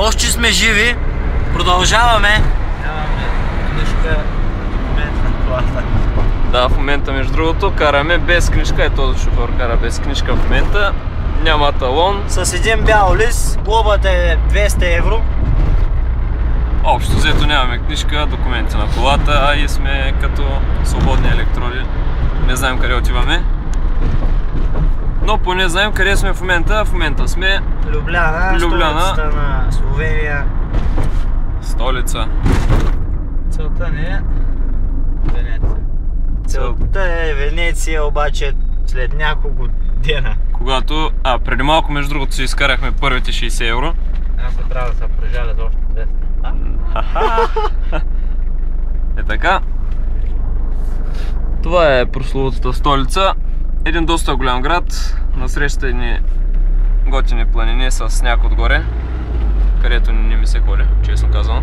Още сме живи. Продължаваме. Нямаме книжка в момента на колата. Да, в момента между другото караме без книжка, този шофьор кара без книжка в момента. Няма талон. С един бял лист, глобата е 200 евро. Общо взето нямаме книжка, документи на колата, а и сме като свободни електроди. Не знаем къде отиваме. Но поне знаем къде сме в момента. В момента сме Любляна, столицата на Словения. Столица. Целта ни е Венеция. Целта е Венеция, обаче след няколко дена. Когато, преди малко между другото си изкарахме първите 60 евро. Някой трябва да се прежаля за още 200. Е така. Това е прословутата столица. Един доста голям град. Насреща едни готини планини с сняг отгоре, където не ми се ходи, честно казано.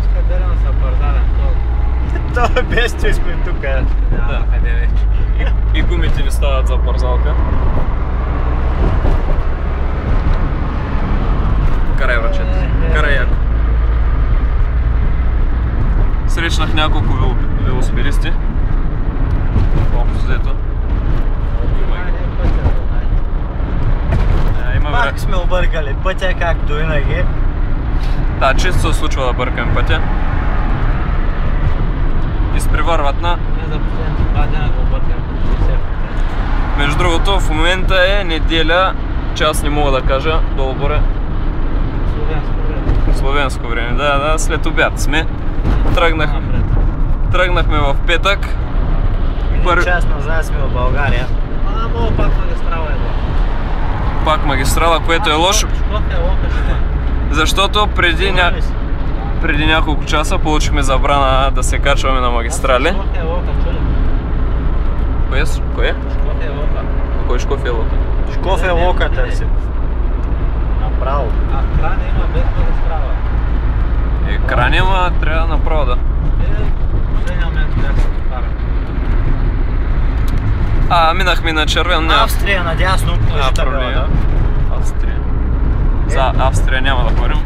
Иска да са бързален. Това е без, че сме тук. Да, къде вече. И гумите ни стават за парзалка. Карай, врачет. Карай яко. Срещнах няколко велосипедисти. Общо взето. Пак сме объркали пътя, както винаги. Да, често се случва да бъркаме пътя. Изпреварват на... Не за последните 2 дена го объркам. Между другото, в момента е неделя, час не мога да кажа, долу горе. Словенско време, да, след обяд сме. Тръгнахме в петък. Един час назад сме в България. Мога пак магистрала е. Пак магистрала, което е лошо. Защото преди няколко часа получихме забрана да се качваме на магистрали. Кое? Кой Шкоф е лока? Шкоф е лока търси. Направо. А кран има без магистрала. Кран има, трябва направо да. Последния момент бях се покара. Минахме на червен. Австрия надясно. Австрия. За Австрия няма да ходим.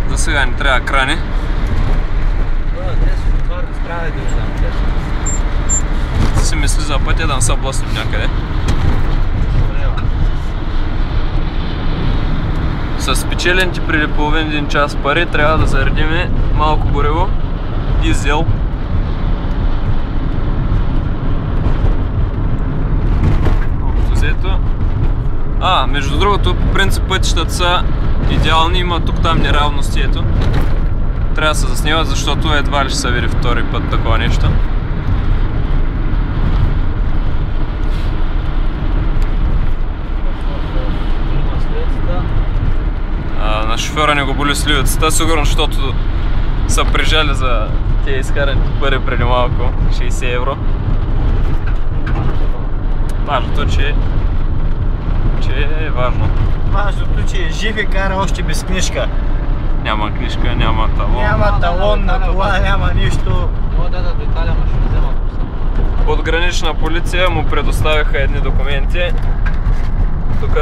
За сега ни трябва крани. Си мисли за пътя да не се блъснем някъде. С спечелените преди половин един час пари трябва да заредиме малко гориво, дизел. Общо взето. Между другото, по принцип пътищата са идеални, има тук-там неравности, ето. Трябва да се заснемат, защото едва ли ще се види втори път такова нещо. На шофьора не го боли сливицата, сигурно, защото са прижали за тези изкараните пари преди малко, 60 евро. Важното, че е важно. Важното, че е жив и кара още без книжка. Няма книжка, няма талон. Няма талон на кола, няма нищо. Да до Италия, ма ще взема. От гранична полиция му предоставиха едни документи. Тук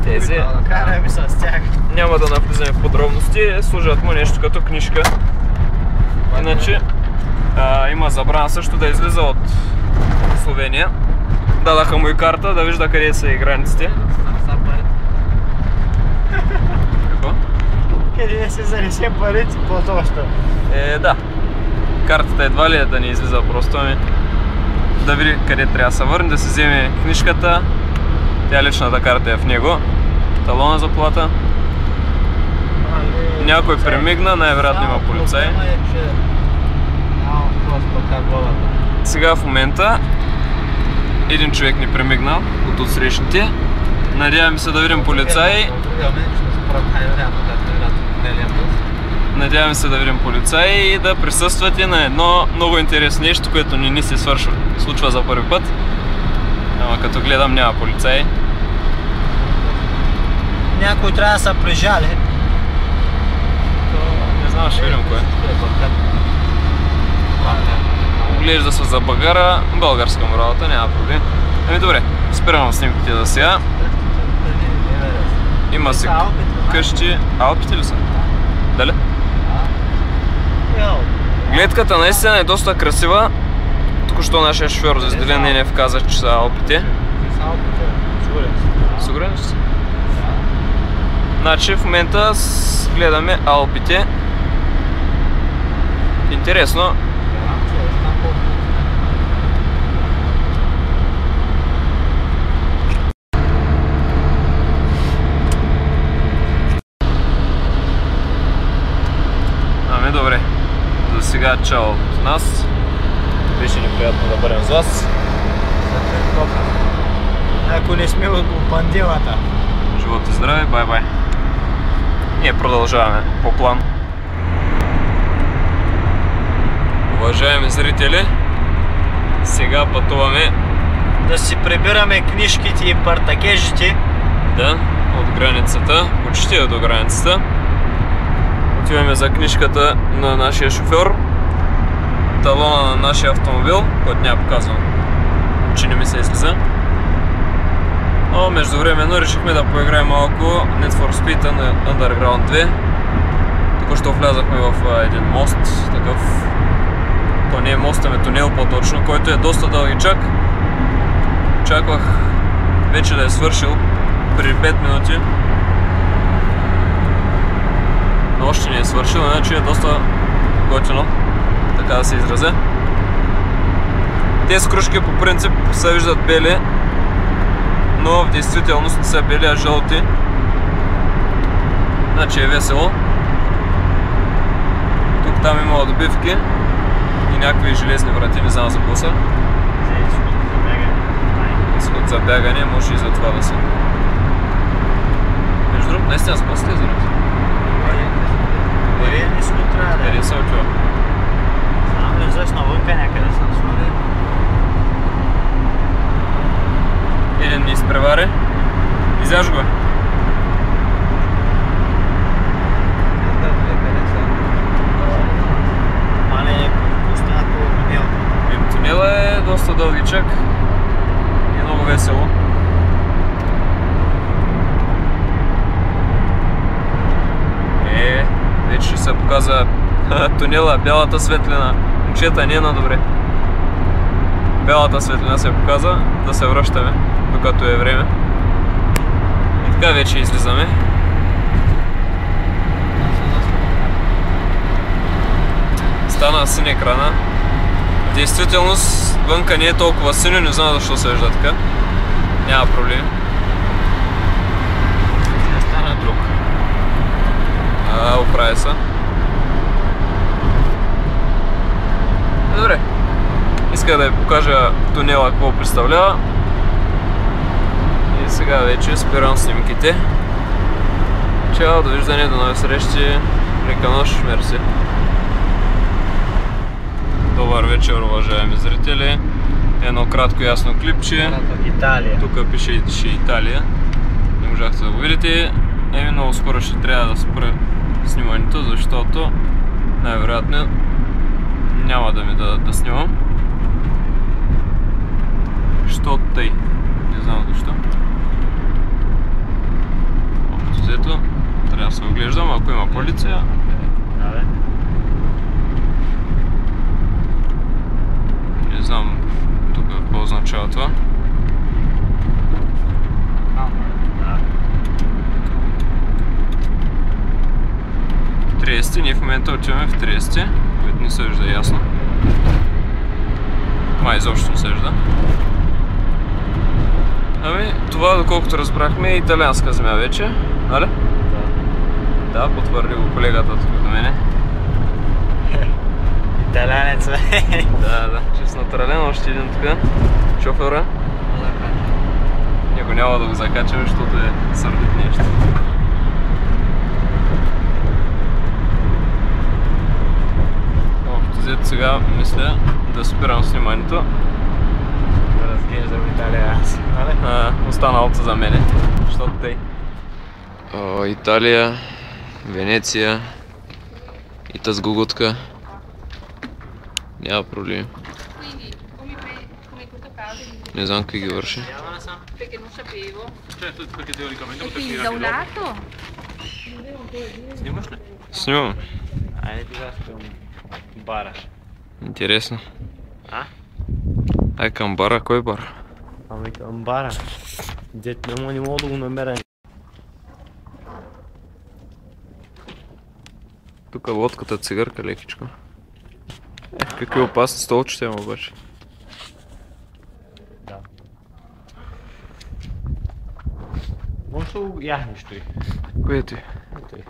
тези. Караме с тях. Няма да навлизаме в подробности, служат му нещо като книжка. Иначе има забрана също да излиза от Словения. Дадаха му и карта да вижда къде са и границите. Какво? Къде се занесе парите под още? Да. Картата едва ли е да не излиза просто, да види къде трябва да се върне, да си вземе книжката. Тя личната карта е в него. Талона за плата. Някой премигна, най-вероятно има полицай. Сега в момента един човек ни премигнал от отсрещните. Надяваме се да видим полицаи. Надяваме се да видим полицаи и да присъствате на едно много интересно нещо, което не ни се случва за първи път. Ама като гледам няма полицаи. Някой трябва да се прижали. Не знам, ще видим кое. Глежда се за багара, българска му работа, няма проблем. Добре, спирам снимките за сега. Има си къщи. Алпите ли са? Дали? Гледката наистина е доста красива. Току-що нашия шофьор за Зделен Ненев каза, че са Алпите. Сигурен си? Значи в момента гледаме Алпите. Интересно. Добре, за сега чао от нас. Беше неприятно да бъдем с вас. Ако не сме от панделата. Живот и здраве, бай-бай. Ние продължаваме по план. Уважаеми зрители, сега пътуваме да си прибираме книжките и партакежите. Да, от границата, почти до границата. Отиваме за книжката на нашия шофьор, талона на нашия автомобил, който няма показвам, че не ми се излиза. Но междувременно решихме да поиграем малко Need for Speed Underground 2. Току-що влязахме в един мост, такъв, то не е мост, ами тунел по-точно, който е доста дългичък. Очаквах вече да е свършил преди 5 минути. Но още не е свършил, иначе е доста готино, така да се изразя. Тези кружки по принцип се виждат бели, но в действителност не са бели, а жълти. Значи е весело. Тук там има отбивки и някакви железни врати, не знам за какво са. Изход за бягане, може и за това да са. Между другото, наистина с после тези врати. Къде се отива? Знам ли взеш навънка някъде съм смотрел. Един ни изпревари. Изяж го. Мале, пуснат по тунел. Тунела е доста дългичък и е много весело. Вече ще се показва тунела, бялата светлина. Момчета, не е на добре. Бялата светлина се показва, да се връщаме, докато е време. И така вече излизаме. Стана син екрана. В действителност вънка не е толкова синьо, не знам защо се вижда така. Няма проблем. Стана друг. Оправя се. Добре. Исках да ви покажа тунела какво представлява. И сега вече спирам снимките. Чао, довиждане, до нови срещи. Лека нощ, мерси. Добър вечер, уважаеми зрители. Едно кратко ясно клипче. Италия. Тук пише Италия. Не можахте да го видите. Много скоро ще трябва да спра снимането, защото най-вероятно няма да ми дадат да снимам. Що тъй? Не знам защо. Общо взето, трябва да се оглеждам, ако има полиция. Не знам тук какво означава това. 30, ние в момента отиваме в 30, което не се вижда ясно. Май изобщо не се вижда. Ами, това, доколкото разбрахме, е италианска земя вече, нали? Да. Да, потвърди го колегата тук до мене. Италянец. Да. Ще натърален още един тук. Шофьора. Него няма да го закачаме, защото е сърдит нещо. Взето сега мисля да спирам снимането. Да разглеждам Италия аз, нали? Останалото за мене, защото тъй. Италия, Венеция и таз гугутка. Няма проблеми. Не знам какви ги върши. Ти изолято? Снимаш ли? Снимам. Айде сега към бара. Интересно. А? Ай към бара, кой бар? Ами към бара. Дет не мога да го намеря. Тук лодката цигарка лекичко. Какви опасни столчета има обаче. Да. Може да го яхнеш той. Кое ти? Той.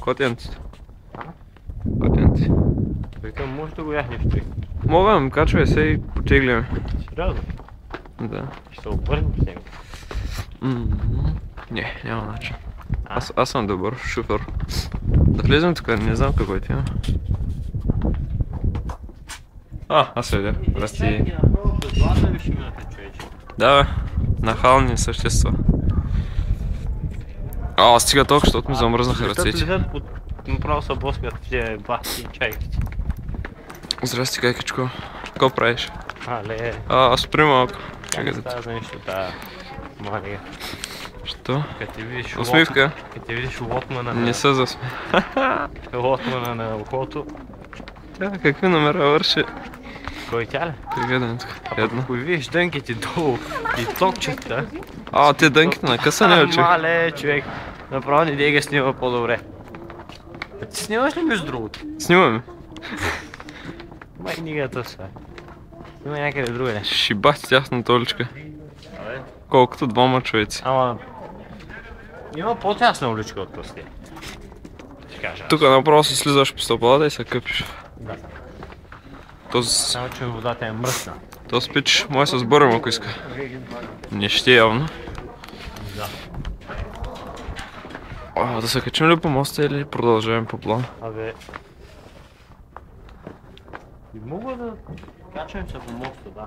Котенците. Котенци. Викам, може да го яхнеш той. Мога, качвай се и потегляме. Сериозно? Да. Ще се обърнем с него. Не, няма начин. Аз съм добър шофьор. Да влезем тук, не знам какво ти има. Аз видях. Здрасти. Да, бе. Нахални същества. Стига толкова, защото ми замръзнаха ръцете. Летят направо са блъскат в тези баси и чайките. Здрасти, кайкичко. Какво правиш? Але. Спри малко. Как става за нещо тая малия? Що? Като ти видиш Усмивка? Като ти видиш лотмана Не се засмя. лотмана на ухото. Тя какви номера върши? Кой тя ли? Пригаден тук. Едно. Ако видиш дънките долу и токчета. Те дънките на къса не учих. Мале, човек. Направо не дей ga снима по-добре. Ти снимаш ли между другото? Снимаме. Май нигата са. Снима някъде другаде. Шибах тяхна толичка. Абе. Колкото двама човеци. Ама... Има по-тясна уличка от пъсти. Ще кажа. Тук направо си слизаш по стъпалата и се къпиш. Да. Този... Само че водата е мръсна. Този пич може да се сбърим, ако иска. Не ще явно. Да. Да се качим ли по моста или продължаваме по план? Абе... И мога да качвам се по моста, да.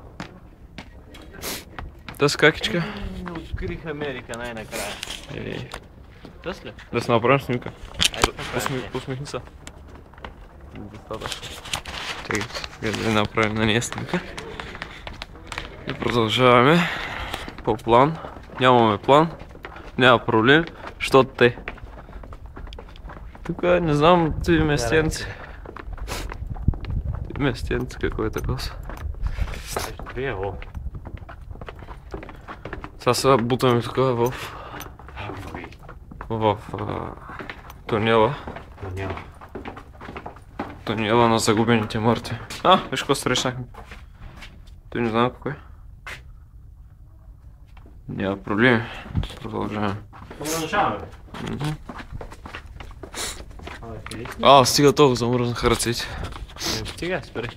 Тъс какичка? Открих Америка най-накрая. Тъс ли? Да се направим снимка. Айде, Усмихни се. Достатъчно. Чакай, да направим на нея снимка. И продължаваме по план. Нямаме план. Няма проблем. Защото те. Тук не знам ти местенци. Местенци какво е такова са. Приево. Сега се бутаме тук в тунела. Тунела на загубените мъртви. Виж какво срещнахме. Той не знам какво е. Няма проблеми. Продължаваме. Продължаваме. Стига толкова замръзнаха ръцете. Стига, спри.